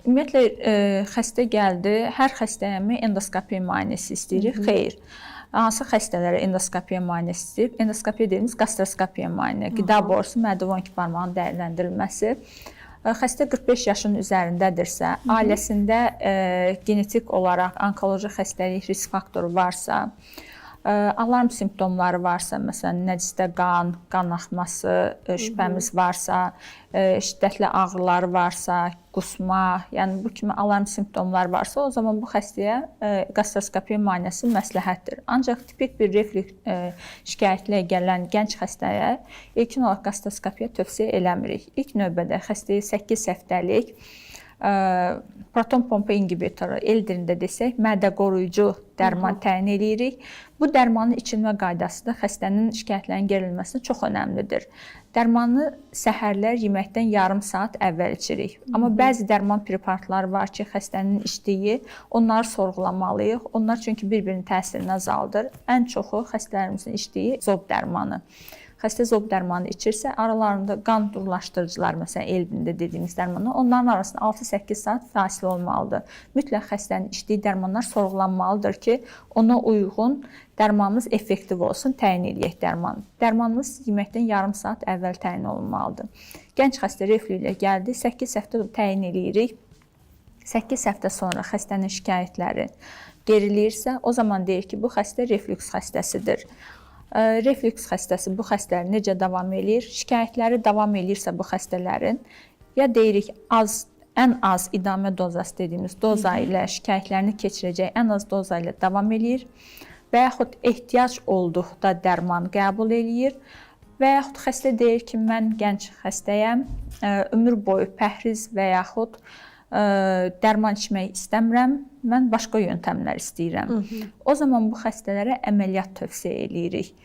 Ümumiyyətlə, xəstə gəldi, hər xəstəyəmi endoskopiya müayinəsi istəyirik? Xeyr. Hansı xəstələrə endoskopiya müayinəsi istəyib? Endoskopiya dediyimiz gastroskopiya müayinə, qida borusu, mədə və 12 barmağının dəyərləndirilməsi. Xəstə 45 yaşın üzərindədirsə, ailəsində genetik olaraq onkoloji xəstəlik risk faktoru varsa, alarm simptomları varsa, məsələn, nəzisdə qan axması şübhəmiz varsa, şiddətli ağrıları varsa, qusma, yəni bu kimi alarm simptomlar varsa, o zaman bu xəstəyə gastroskopiya müayinəsi məsləhətdir. Ancaq tipik bir reflüks şikayətlə gələn gənc xəstəyə ilkin olaraq gastroskopiya tövsiyə eləmirik. İlk növbədə xəstəyə 8 həftəlik proton pompa inhibitoru, el dilində desək, mədə qoruyucu dərman təyin edirik. Bu dərmanın içilmə qaydası da xəstənin şikayətlərinin gərilməsinə çox önəmlidir. Dərmanı səhərlər yeməkdən yarım saat əvvəl içirik. Amma bəzi dərman preparatları var ki, xəstənin içdiyi, onları sorğulamalıyıq. Onlar çünki bir-birinin təsirini azaldır. Ən çoxu xəstələrimizin içdiyi zob dərmanı. Xəstə zob dərmanı içirsə, aralarında qan durlaşdırıcılar, məsələn, el dilində dediyimiz dərmanlar, onların arasında 6-8 saat fasilə olmalıdır. Mütləq xəstənin içdiyi dərmanlar sorğulanmalıdır ki, ona uyğun dərmanımız effektiv olsun, təyin edək dərmanı. Dərmanımız yeməkdən yarım saat əvvəl təyin olunmalıdır. Gənc xəstə reflü ilə gəldi, 8 həftə təyin edirik. 8 həftə sonra xəstənin şikayətləri gerilirsə, o zaman deyir ki, bu xəstə reflüks xəstəsidir. Reflüks xəstəsi bu xəstələr necə davam edir? Şikayətləri davam edirsə bu xəstələrin, ya deyirik ən az idamə dozası dediyimiz doza ilə şikayətlərini keçirəcək ən az doza ilə davam edir və yaxud ehtiyac olduqda dərman qəbul edir və yaxud xəstə deyir ki, mən gənc xəstəyəm, ömür boyu pəhriz və yaxud dərman içmək istəmirəm, mən başqa yöntəmlər istəyirəm. O zaman bu xəstələrə əməliyyat tövsiyə edirik.